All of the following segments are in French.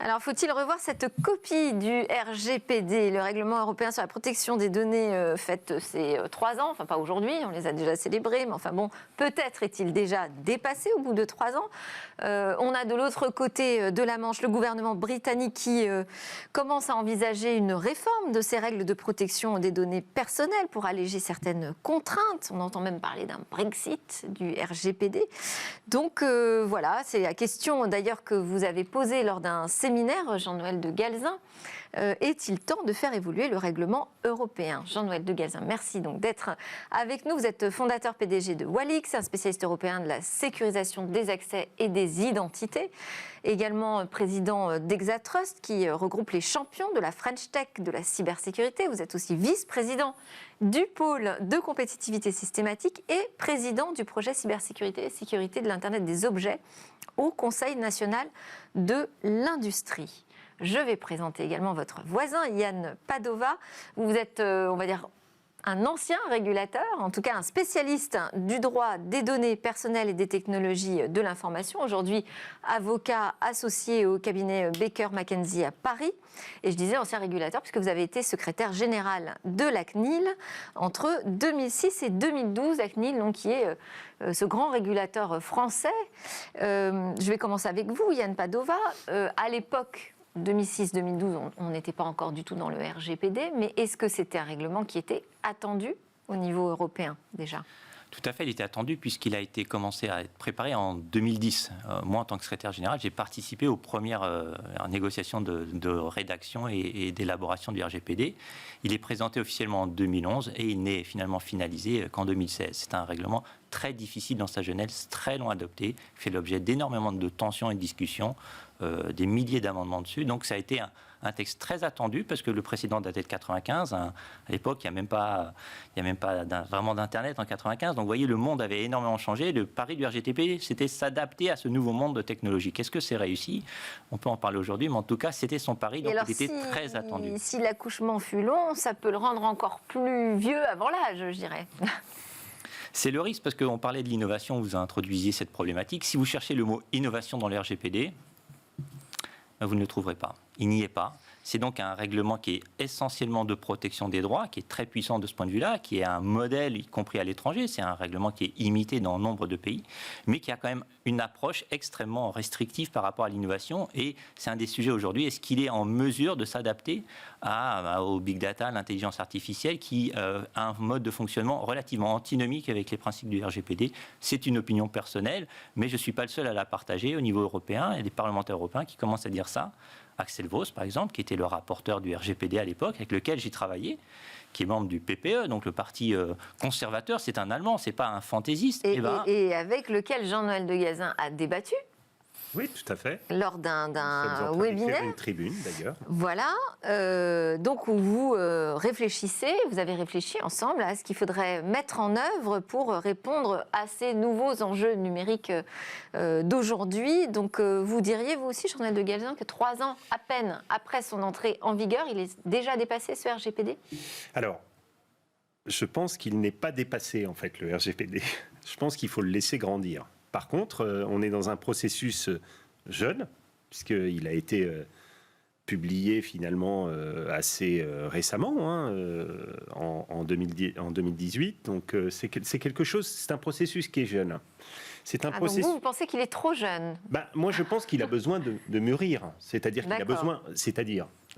Alors, faut-il revoir cette copie du RGPD, le règlement européen sur la protection des données fête ces 3 ans, enfin pas aujourd'hui, on les a déjà célébrés, mais enfin bon, peut-être est-il déjà dépassé au bout de 3 ans. On a de l'autre côté de la Manche le gouvernement britannique qui commence à envisager une réforme de ces règles de protection des données personnelles pour alléger certaines contraintes. On entend même parler d'un Brexit du RGPD. Donc voilà, c'est la question d'ailleurs que vous avez posée lors d'un séminaire, Jean-Noël de Galzin. Est-il temps de faire évoluer le règlement européen? Jean-Noël de Galzin, merci donc d'être avec nous. Vous êtes fondateur PDG de Walix, un spécialiste européen de la sécurisation des accès et des identités. Également président d'Exatrust, qui regroupe les champions de la French Tech, de la cybersécurité. Vous êtes aussi vice-président du pôle de compétitivité systématique et président du projet cybersécurité et sécurité de l'Internet des objets au Conseil national de l'industrie. Je vais présenter également votre voisin, Yann Padova. Vous êtes, on va dire, un ancien régulateur, en tout cas un spécialiste du droit des données personnelles et des technologies de l'information. Aujourd'hui, avocat associé au cabinet Baker McKenzie à Paris. Et je disais ancien régulateur puisque vous avez été secrétaire général de la CNIL entre 2006 et 2012. La CNIL, donc, qui est ce grand régulateur français. Je vais commencer avec vous, Yann Padova. À l'époque 2006-2012, on n'était pas encore du tout dans le RGPD, mais est-ce que c'était un règlement qui était attendu au niveau européen déjà ? Tout à fait, il était attendu puisqu'il a été commencé à être préparé en 2010. Moi, en tant que secrétaire général, j'ai participé aux premières négociations de rédaction et d'élaboration du RGPD. Il est présenté officiellement en 2011 et il n'est finalement finalisé qu'en 2016. C'est un règlement très difficile dans sa jeunesse, très long à adopter, fait l'objet d'énormément de tensions et de discussions, des milliers d'amendements dessus. Donc ça a été un texte très attendu parce que le précédent datait de 95. À l'époque, il n'y a même pas vraiment d'Internet en 95. Donc vous voyez, le monde avait énormément changé. Le pari du RGPD, c'était s'adapter à ce nouveau monde de technologie. Qu'est-ce que c'est réussi? On peut en parler aujourd'hui, mais en tout cas, c'était son pari. Donc il était très attendu. Si l'accouchement fut long, ça peut le rendre encore plus vieux avant l'âge, je dirais. C'est le risque parce qu'on parlait de l'innovation, vous introduisiez cette problématique. Si vous cherchez le mot innovation dans le RGPD, vous ne le trouverez pas. Il n'y est pas. C'est donc un règlement qui est essentiellement de protection des droits, qui est très puissant de ce point de vue-là, qui est un modèle, y compris à l'étranger. C'est un règlement qui est imité dans nombre de pays, mais qui a quand même une approche extrêmement restrictive par rapport à l'innovation. Et c'est un des sujets aujourd'hui. Est-ce qu'il est en mesure de s'adapter au big data, à l'intelligence artificielle, qui a un mode de fonctionnement relativement antinomique avec les principes du RGPD? C'est une opinion personnelle, mais je ne suis pas le seul à la partager au niveau européen. Il y a des parlementaires européens qui commencent à dire ça. Axel Voss, par exemple, qui était le rapporteur du RGPD à l'époque, avec lequel j'ai travaillé, qui est membre du PPE, donc le parti conservateur, c'est un Allemand, c'est pas un fantaisiste. Et avec lequel Jean-Noël de Galzin a débattu. Oui, tout à fait. Lors d'un webinaire. Une tribune, d'ailleurs. Voilà. Donc, vous réfléchissez, vous avez réfléchi ensemble à ce qu'il faudrait mettre en œuvre pour répondre à ces nouveaux enjeux numériques d'aujourd'hui. Donc, vous diriez, vous aussi, Jean-Noël de Galzin, que 3 ans à peine après son entrée en vigueur, il est déjà dépassé, ce RGPD ? Alors, je pense qu'il n'est pas dépassé, en fait, le RGPD. Je pense qu'il faut le laisser grandir. Par contre, on est dans un processus jeune, puisqu'il a été publié finalement assez récemment, en 2018. Donc c'est quelque chose, c'est un processus qui est jeune. C'est un processus. Donc vous pensez qu'il est trop jeune? Moi, je pense qu'il a besoin de mûrir. C'est-à-dire qu'il a besoin.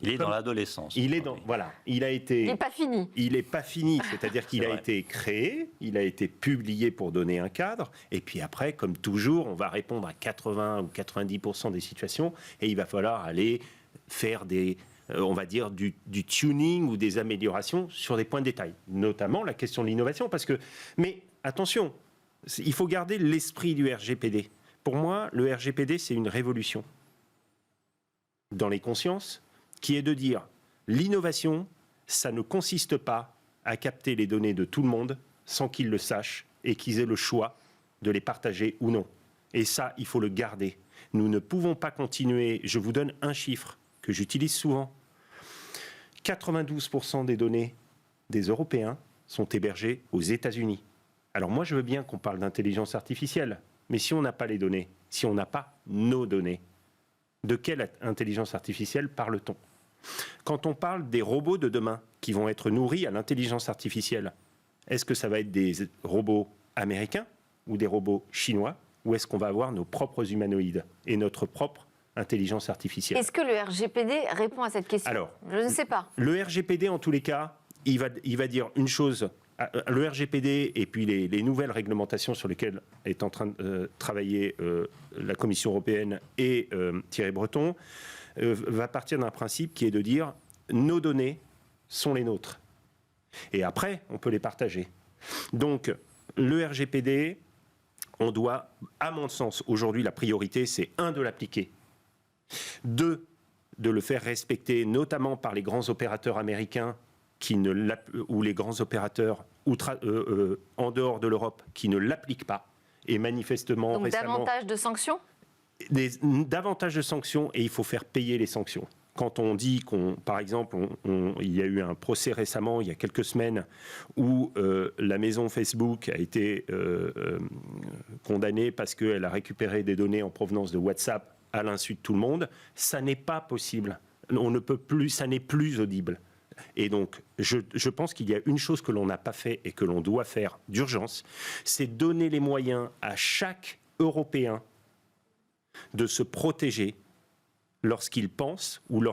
Il est dans l'adolescence. Il a été. Il n'est pas fini. Il n'est pas fini. C'est-à-dire qu'il a été créé, il a été publié pour donner un cadre. Et puis après, comme toujours, on va répondre à 80 ou 90% des situations. Et il va falloir aller faire on va dire, du tuning ou des améliorations sur des points de détail. Notamment la question de l'innovation. Mais attention, il faut garder l'esprit du RGPD. Pour moi, le RGPD, c'est une révolution dans les consciences, qui est de dire l'innovation, ça ne consiste pas à capter les données de tout le monde sans qu'ils le sachent et qu'ils aient le choix de les partager ou non. Et ça, il faut le garder. Nous ne pouvons pas continuer. Je vous donne un chiffre que j'utilise souvent. 92% des données des Européens sont hébergées aux États-Unis. Alors moi, je veux bien qu'on parle d'intelligence artificielle, mais si on n'a pas les données, si on n'a pas nos données, De quelle intelligence artificielle parle-t-on? Quand on parle des robots de demain qui vont être nourris à l'intelligence artificielle, est-ce que ça va être des robots américains ou des robots chinois? Ou est-ce qu'on va avoir nos propres humanoïdes et notre propre intelligence artificielle? Est-ce que le RGPD répond à cette question? Alors, je ne sais pas. Le RGPD, en tous les cas, il va dire une chose. Le RGPD et puis les nouvelles réglementations sur lesquelles est en train de travailler la Commission européenne et Thierry Breton, va partir d'un principe qui est de dire nos données sont les nôtres. Et après, on peut les partager. Donc, le RGPD, on doit, à mon sens, aujourd'hui, la priorité, c'est 1, de l'appliquer. 2, de le faire respecter, notamment par les grands opérateurs américains ou les grands opérateurs en dehors de l'Europe qui ne l'appliquent pas. Et manifestement, donc, récemment... davantage de sanctions? Davantage de sanctions, et il faut faire payer les sanctions. Quand on dit par exemple, il y a eu un procès récemment, il y a quelques semaines, où la maison Facebook a été condamnée parce qu'elle a récupéré des données en provenance de WhatsApp à l'insu de tout le monde, ça n'est pas possible. On ne peut plus, ça n'est plus audible. Et donc, je pense qu'il y a une chose que l'on n'a pas fait et que l'on doit faire d'urgence, c'est donner les moyens à chaque Européen de se protéger lorsqu'il pense ou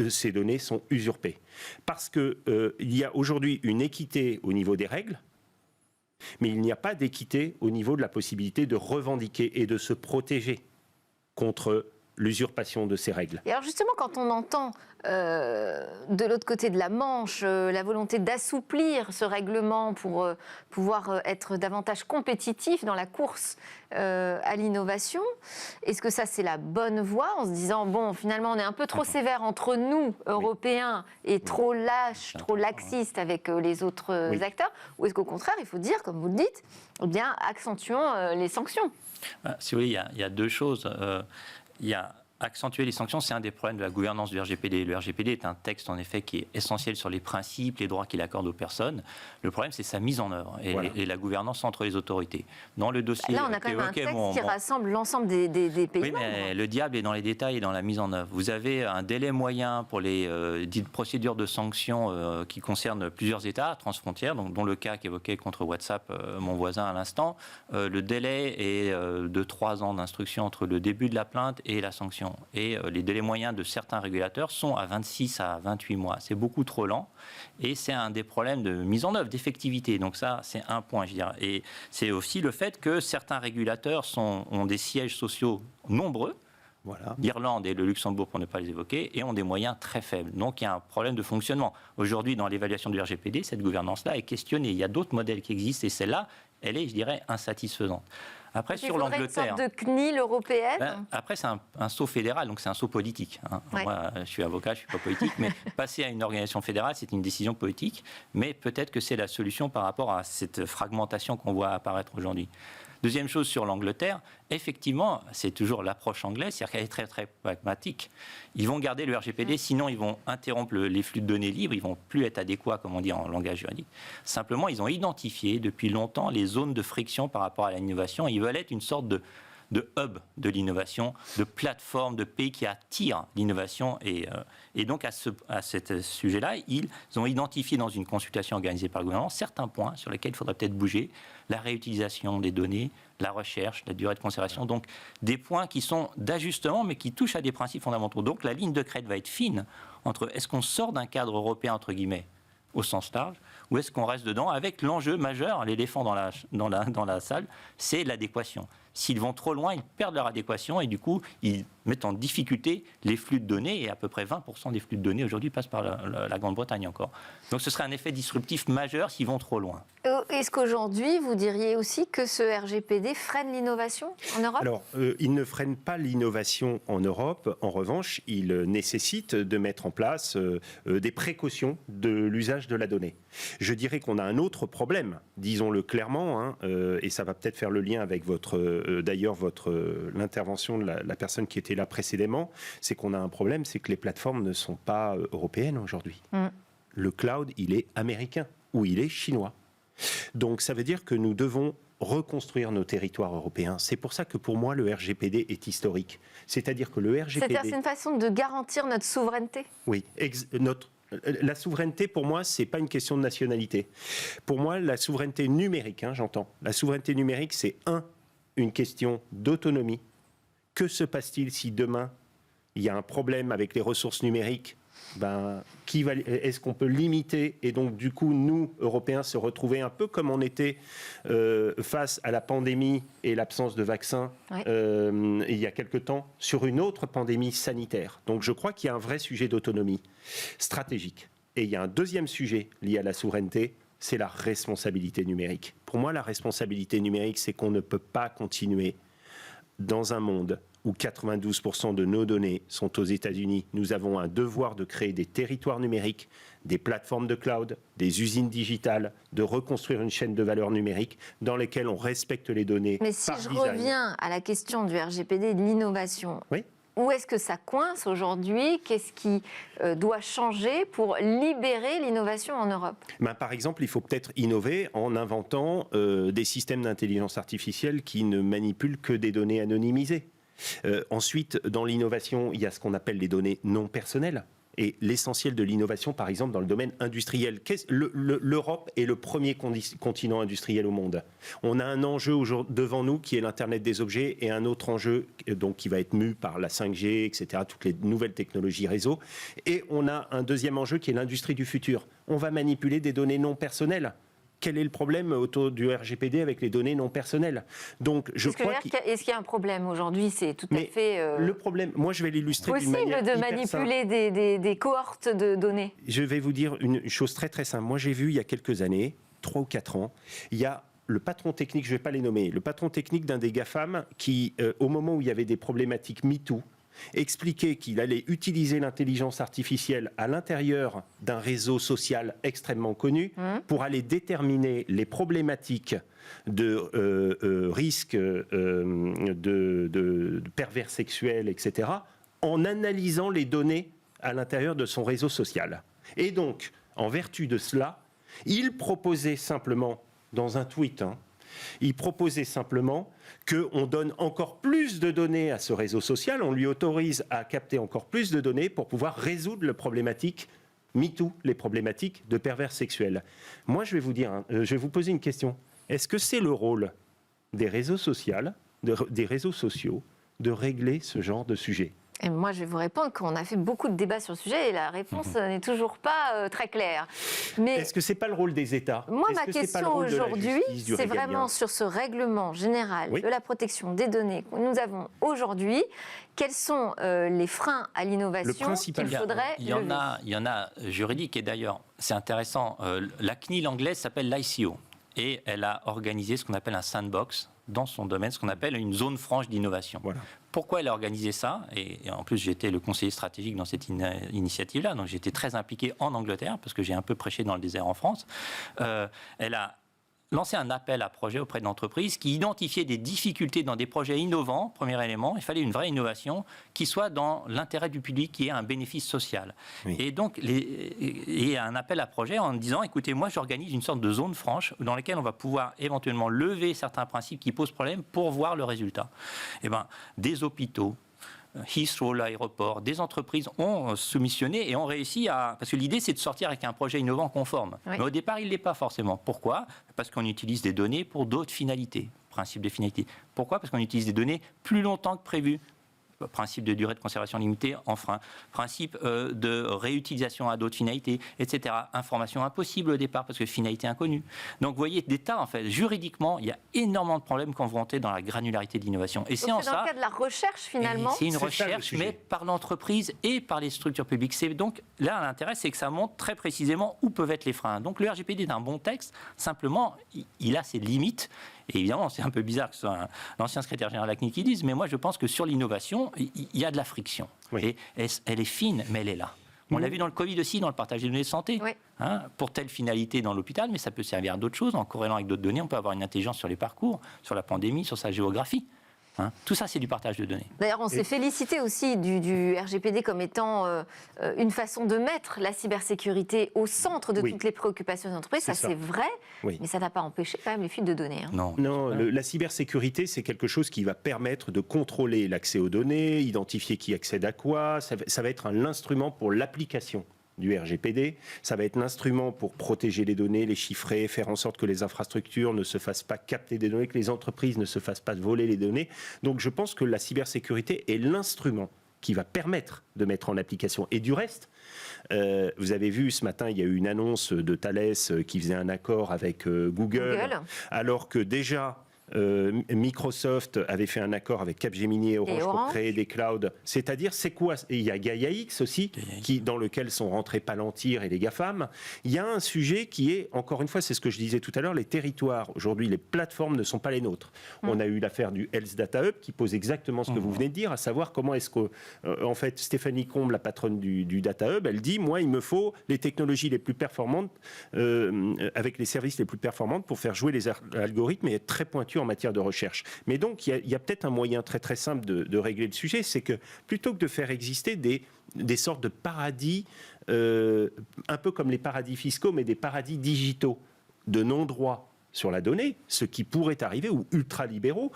ces données sont usurpées. Parce qu'il y a aujourd'hui une équité au niveau des règles, mais il n'y a pas d'équité au niveau de la possibilité de revendiquer et de se protéger contre l'usurpation de ces règles. Et alors justement, quand on entend de l'autre côté de la Manche la volonté d'assouplir ce règlement pour pouvoir être davantage compétitif dans la course à l'innovation, est-ce que ça c'est la bonne voie, en se disant bon, finalement on est un peu trop sévère entre nous Européens et trop lâche, trop laxiste avec les autres acteurs, ou est-ce qu'au contraire il faut dire, comme vous le dites, eh bien accentuons les sanctions? Si vous voulez, il y a deux choses. Il y a accentuer les sanctions, c'est un des problèmes de la gouvernance du RGPD. Le RGPD est un texte, en effet, qui est essentiel sur les principes, les droits qu'il accorde aux personnes. Le problème, c'est sa mise en œuvre et la gouvernance entre les autorités. Dans le dossier... Là, on a quand même un texte qui rassemble l'ensemble des pays membres. Mais le diable est dans les détails et dans la mise en œuvre. Vous avez un délai moyen pour les dites procédures de sanctions qui concernent plusieurs États transfrontières, donc, dont le cas qu'évoquait contre WhatsApp mon voisin à l'instant. Le délai est de 3 ans d'instruction entre le début de la plainte et la sanction. Et les délais moyens de certains régulateurs sont à 26 à 28 mois. C'est beaucoup trop lent et c'est un des problèmes de mise en œuvre, d'effectivité. Donc ça, c'est un point, je dirais. Et c'est aussi le fait que certains régulateurs ont des sièges sociaux nombreux, l'Irlande et le Luxembourg pour ne pas les évoquer, et ont des moyens très faibles. Donc il y a un problème de fonctionnement. Aujourd'hui, dans l'évaluation du RGPD, cette gouvernance-là est questionnée. Il y a d'autres modèles qui existent et celle-là, elle est, je dirais, insatisfaisante. Après, sur l'Angleterre, une sorte de CNIL européenne. Après, c'est un saut fédéral, donc c'est un saut politique. Moi, je suis avocat, je ne suis pas politique, mais passer à une organisation fédérale, c'est une décision politique. Mais peut-être que c'est la solution par rapport à cette fragmentation qu'on voit apparaître aujourd'hui. Deuxième chose sur l'Angleterre, effectivement, c'est toujours l'approche anglaise, c'est-à-dire qu'elle est très très pragmatique. Ils vont garder le RGPD, sinon ils vont interrompre les flux de données libres, ils vont plus être adéquats, comme on dit en langage juridique. Simplement, ils ont identifié depuis longtemps les zones de friction par rapport à l'innovation. Ils veulent être une sorte de hub de l'innovation, de plateforme, de pays qui attire l'innovation. Et donc, à ce sujet-là, ils ont identifié dans une consultation organisée par le gouvernement certains points sur lesquels il faudrait peut-être bouger. La réutilisation des données, la recherche, la durée de conservation. Donc, des points qui sont d'ajustement, mais qui touchent à des principes fondamentaux. Donc, la ligne de crête va être fine entre est-ce qu'on sort d'un cadre européen, entre guillemets, au sens large, ou est-ce qu'on reste dedans avec l'enjeu majeur, l'éléphant dans la salle, c'est l'adéquation. S'ils vont trop loin, ils perdent leur adéquation et du coup, ils mettent en difficulté les flux de données et à peu près 20% des flux de données aujourd'hui passent par la Grande-Bretagne encore. Donc ce serait un effet disruptif majeur s'ils vont trop loin. Est-ce qu'aujourd'hui, vous diriez aussi que ce RGPD freine l'innovation en Europe ? Alors, il ne freine pas l'innovation en Europe. En revanche, il nécessite de mettre en place des précautions de l'usage de la donnée. Je dirais qu'on a un autre problème, disons-le clairement, et ça va peut-être faire le lien avec l'intervention de la personne qui était là précédemment, c'est qu'on a un problème, c'est que les plateformes ne sont pas européennes aujourd'hui. Le cloud, il est américain ou il est chinois. Donc ça veut dire que nous devons reconstruire nos territoires européens. C'est pour ça que pour moi, le RGPD est historique. C'est-à-dire que le RGPD... C'est une façon de garantir notre souveraineté. Oui, la souveraineté, pour moi, ce n'est pas une question de nationalité. Pour moi, la souveraineté numérique, j'entends, la souveraineté numérique, c'est une question d'autonomie. Que se passe-t-il si demain, il y a un problème avec les ressources numériques ? Est-ce qu'on peut limiter et donc du coup nous Européens se retrouver un peu comme on était face à la pandémie et l'absence de vaccins il y a quelque temps sur une autre pandémie sanitaire. Donc je crois qu'il y a un vrai sujet d'autonomie stratégique et il y a un deuxième sujet lié à la souveraineté, c'est la responsabilité numérique. Pour moi la responsabilité numérique, c'est qu'on ne peut pas continuer dans un monde où 92% de nos données sont aux États-Unis. Nous avons un devoir de créer des territoires numériques, des plateformes de cloud, des usines digitales, de reconstruire une chaîne de valeur numérique dans lesquelles on respecte les données. Mais si je reviens à la question du RGPD et de l'innovation, où est-ce que ça coince aujourd'hui ? Qu'est-ce qui doit changer pour libérer l'innovation en Europe ? Par exemple, il faut peut-être innover en inventant des systèmes d'intelligence artificielle qui ne manipulent que des données anonymisées. Ensuite, dans l'innovation, il y a ce qu'on appelle les données non personnelles. Et l'essentiel de l'innovation, par exemple, dans le domaine industriel. L'Europe est le premier continent industriel au monde. On a un enjeu devant nous qui est l'Internet des objets et un autre enjeu donc, qui va être mu par la 5G, etc., toutes les nouvelles technologies réseau. Et on a un deuxième enjeu qui est l'industrie du futur. On va manipuler des données non personnelles. Quel est le problème autour du RGPD avec les données non personnelles ? Donc, est-ce qu'il y a un problème aujourd'hui ? C'est tout à fait le problème, moi je vais l'illustrer d'une manière possible de manipuler des cohortes de données. Je vais vous dire une chose très très simple. Moi j'ai vu il y a quelques années, 3 ou 4 ans, il y a le patron technique, je ne vais pas les nommer, le patron technique d'un des GAFAM qui, au moment où il y avait des problématiques MeToo, expliquait qu'il allait utiliser l'intelligence artificielle à l'intérieur d'un réseau social extrêmement connu pour aller déterminer les problématiques de risque de pervers sexuels, etc., en analysant les données à l'intérieur de son réseau social. Et donc, en vertu de cela, il proposait simplement, dans un tweet, il proposait simplement qu'on donne encore plus de données à ce réseau social, on lui autorise à capter encore plus de données pour pouvoir résoudre les problématiques MeToo, les problématiques de pervers sexuels. Moi, je vais vous dire, je vais vous poser une question. Est-ce que c'est le rôle des réseaux sociaux, de régler ce genre de sujet ? Et moi, je vais vous répondre qu'on a fait beaucoup de débats sur le sujet et la réponse n'est toujours pas très claire. Mais est-ce que ce n'est pas le rôle des États ? Moi, ma question aujourd'hui, c'est vraiment sur ce règlement général de la protection des données que nous avons aujourd'hui. Quels sont les freins à l'innovation qu'il faudrait lever ? Il y en a juridiques et d'ailleurs, c'est intéressant, la CNIL anglaise s'appelle l'ICO et elle a organisé ce qu'on appelle un sandbox dans son domaine, ce qu'on appelle une zone franche d'innovation. Voilà. Pourquoi elle a organisé ça ? Et en plus, j'étais le conseiller stratégique dans cette initiative-là, donc j'étais très impliqué en Angleterre, parce que j'ai un peu prêché dans le désert en France. Elle a lancé un appel à projet auprès d'entreprises qui identifiaient des difficultés dans des projets innovants. Premier élément, il fallait une vraie innovation qui soit dans l'intérêt du public, qui ait un bénéfice social. Oui. Et donc, il y a un appel à projet en disant, écoutez, moi j'organise une sorte de zone franche dans laquelle on va pouvoir éventuellement lever certains principes qui posent problème pour voir le résultat. Eh bien, des hôpitaux, Heathrow, l'aéroport, des entreprises ont soumissionné et ont réussi à... Parce que l'idée, c'est de sortir avec un projet innovant conforme. Oui. Mais au départ, il ne l'est pas forcément. Pourquoi ? Parce qu'on utilise des données pour d'autres finalités. Principe de finalité. Pourquoi ? Parce qu'on utilise des données plus longtemps que prévu. Principe de durée de conservation limitée, enfreint. Principe de réutilisation à d'autres finalités, etc. Information impossible au départ parce que finalité inconnue. Donc vous voyez, des tas, en fait, juridiquement, il y a énormément de problèmes quand vous rentrez dans la granularité de l'innovation. Et c'est dans le cas de la recherche, finalement. C'est une recherche, mais par l'entreprise et par les structures publiques. C'est donc, là, l'intérêt, c'est que ça montre très précisément où peuvent être les freins. Donc le RGPD est un bon texte, simplement, il a ses limites. Et évidemment, c'est un peu bizarre que ce soit l'ancien secrétaire général de la CNIL qui dise, mais moi je pense que sur l'innovation, il y a de la friction. Oui. Et elle est fine, mais elle est là. On l'a vu dans le Covid aussi, dans le partage des données de santé. Oui. Pour telle finalité dans l'hôpital, mais ça peut servir à d'autres choses. En corrélant avec d'autres données, on peut avoir une intelligence sur les parcours, sur la pandémie, sur sa géographie. Tout ça, c'est du partage de données. D'ailleurs, on s'est félicité aussi du RGPD comme étant une façon de mettre la cybersécurité au centre de toutes les préoccupations des entreprises. Ça, c'est vrai, mais ça n'a pas empêché quand même les fuites de données. Non, la cybersécurité, c'est quelque chose qui va permettre de contrôler l'accès aux données, identifier qui accède à quoi. Ça va être l'instrument pour l'application du RGPD, ça va être l'instrument pour protéger les données, les chiffrer, faire en sorte que les infrastructures ne se fassent pas capter des données, que les entreprises ne se fassent pas voler les données. Donc je pense que la cybersécurité est l'instrument qui va permettre de mettre en application. Et du reste, vous avez vu ce matin, il y a eu une annonce de Thales qui faisait un accord avec Google, alors que déjà Microsoft avait fait un accord avec Capgemini et Orange pour créer des clouds. C'est-à-dire, c'est quoi? Et il y a Gaia-X aussi, dans lequel sont rentrés Palantir et les GAFAM. Il y a un sujet qui est, encore une fois, c'est ce que je disais tout à l'heure, les territoires. Aujourd'hui, les plateformes ne sont pas les nôtres. On a eu l'affaire du Health Data Hub qui pose exactement ce que vous venez de dire, à savoir comment est-ce que, en fait, Stéphanie Combe, la patronne du Data Hub, elle dit, moi, il me faut les technologies les plus performantes, avec les services les plus performants pour faire jouer les algorithmes et être très pointu en matière de recherche. Mais donc, il y a peut-être un moyen très très simple de régler le sujet, c'est que plutôt que de faire exister des sortes de paradis, un peu comme les paradis fiscaux, mais des paradis digitaux, de non-droit sur la donnée, ce qui pourrait arriver, ou ultra-libéraux,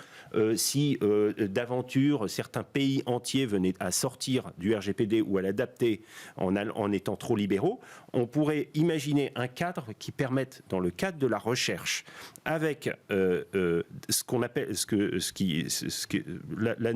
si d'aventure certains pays entiers venaient à sortir du RGPD ou à l'adapter en étant trop libéraux, on pourrait imaginer un cadre qui permette, dans le cadre de la recherche, avec ce qu'on appelle,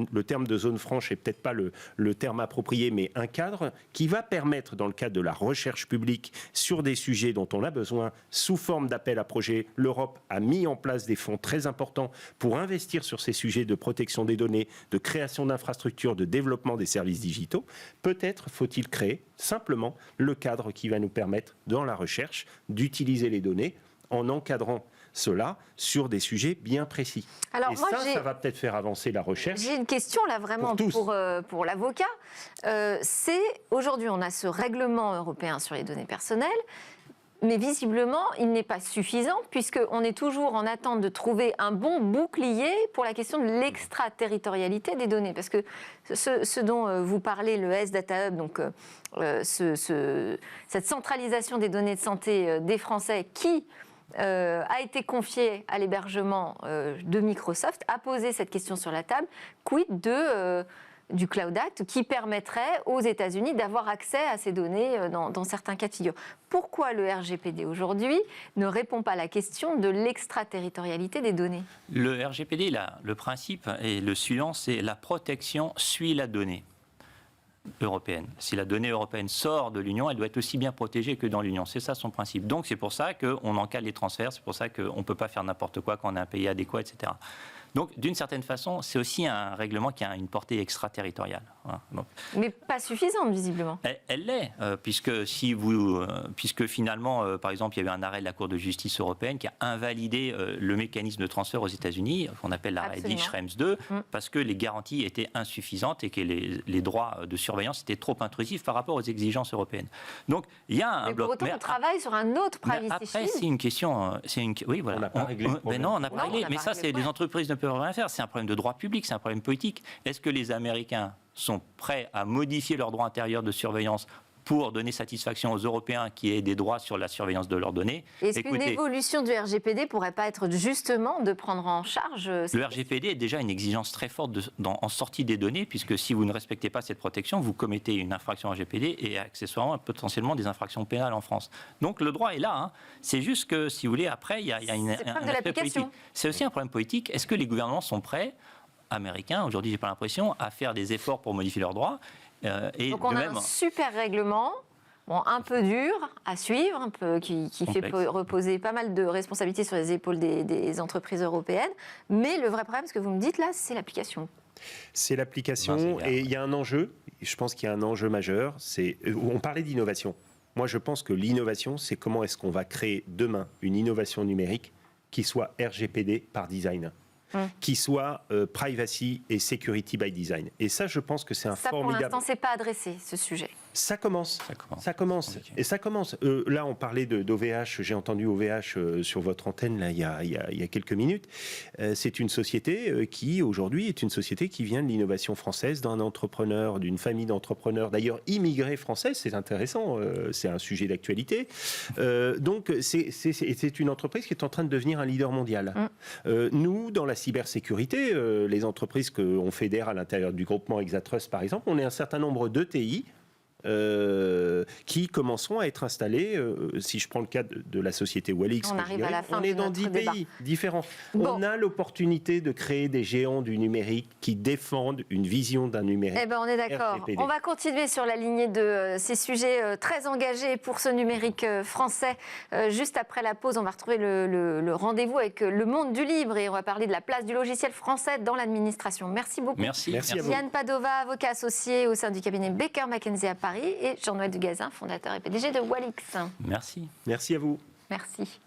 le terme de zone franche n'est peut-être pas le terme approprié, mais un cadre qui va permettre, dans le cadre de la recherche publique, sur des sujets dont on a besoin, sous forme d'appel à projet, l'Europe a mis en place des fonds très importants pour investir sur ces sujets de protection des données, de création d'infrastructures, de développement des services digitaux. Peut-être faut-il créer simplement le cadre qui va nous permettre, dans la recherche, d'utiliser les données en encadrant cela sur des sujets bien précis. Alors, ça va peut-être faire avancer la recherche. J'ai une question là vraiment pour l'avocat. C'est aujourd'hui, on a ce règlement européen sur les données personnelles. Mais visiblement, il n'est pas suffisant puisqu'on est toujours en attente de trouver un bon bouclier pour la question de l'extraterritorialité des données. Parce que ce dont vous parlez, le Health Data Hub, donc cette centralisation des données de santé des Français qui a été confiée à l'hébergement de Microsoft, a posé cette question sur la table. Quid du Cloud Act qui permettrait aux États-Unis d'avoir accès à ces données dans certains cas de figure. Pourquoi le RGPD aujourd'hui ne répond pas à la question de l'extraterritorialité des données? Le RGPD, le principe est le suivant, c'est la protection suit la donnée européenne. Si la donnée européenne sort de l'Union, elle doit être aussi bien protégée que dans l'Union. C'est ça son principe. Donc c'est pour ça qu'on encadre les transferts, c'est pour ça qu'on ne peut pas faire n'importe quoi quand on a un pays adéquat, etc. Donc, d'une certaine façon, c'est aussi un règlement qui a une portée extraterritoriale. Voilà. Mais pas suffisante, visiblement. Elle l'est, puisque finalement, par exemple, il y a eu un arrêt de la Cour de justice européenne qui a invalidé le mécanisme de transfert aux États-Unis, qu'on appelle l'arrêt dit Schrems 2, parce que les garanties étaient insuffisantes et que les droits de surveillance étaient trop intrusifs par rapport aux exigences européennes. Donc, il y a un bloc. Pour autant, on travaille sur un autre privacy shield. Après, c'est une question. Oui, voilà. On n'a pas réglé le problème. Non, on n'a pas réglé. Mais ça, c'est les entreprises ne peuvent rien faire. C'est un problème de droit public, c'est un problème politique. Est-ce que les Américains sont prêts à modifier leur droit intérieur de surveillance pour donner satisfaction aux Européens qui aient des droits sur la surveillance de leurs données? Est-ce qu'une évolution du RGPD pourrait pas être justement de prendre en charge Le RGPD est déjà une exigence très forte en sortie des données, puisque si vous ne respectez pas cette protection, vous commettez une infraction RGPD et accessoirement potentiellement des infractions pénales en France. Donc le droit est là. Hein. C'est juste que, si vous voulez, après, il y a un aspect politique. C'est aussi un problème politique. Est-ce que les gouvernements sont prêts, américains, aujourd'hui j'ai pas l'impression, à faire des efforts pour modifier leurs droits? Donc on a un super règlement, un peu dur à suivre, qui fait reposer pas mal de responsabilités sur les épaules des entreprises européennes. Mais le vrai problème, ce que vous me dites là, c'est l'application. C'est l'application et il y a un enjeu, je pense qu'il y a un enjeu majeur, on parlait d'innovation. Moi je pense que l'innovation, c'est comment est-ce qu'on va créer demain une innovation numérique qui soit RGPD par design. Qui soit privacy et security by design. Et ça, je pense que c'est un formidable... Ça, pour l'instant, c'est pas adressé, ce sujet. Ça commence. Ça commence. Okay. Et ça commence. Là, on parlait d'OVH. J'ai entendu OVH sur votre antenne là, il y a quelques minutes. C'est une société qui, aujourd'hui, est une société qui vient de l'innovation française, d'un entrepreneur, d'une famille d'entrepreneurs, d'ailleurs immigrés français. C'est intéressant. C'est un sujet d'actualité. Donc, c'est une entreprise qui est en train de devenir un leader mondial. Nous, dans la cybersécurité, les entreprises qu'on fédère à l'intérieur du groupement Exatrust, par exemple, on est un certain nombre d'ETI qui commenceront à être installés, si je prends le cas de la société Walix, on est dans 10 pays différents. Bon. On a l'opportunité de créer des géants du numérique qui défendent une vision d'un numérique. Eh ben, on est d'accord. On va continuer sur la lignée de ces sujets très engagés pour ce numérique français. Juste après la pause, on va retrouver le rendez-vous avec le monde du libre et on va parler de la place du logiciel français dans l'administration. Merci beaucoup. Merci à vous. Yann Padova, avocat associé au sein du cabinet Baker McKenzie à Paris, et Jean-Noël Dugazin, fondateur et PDG de Walix. Merci. Merci à vous. Merci.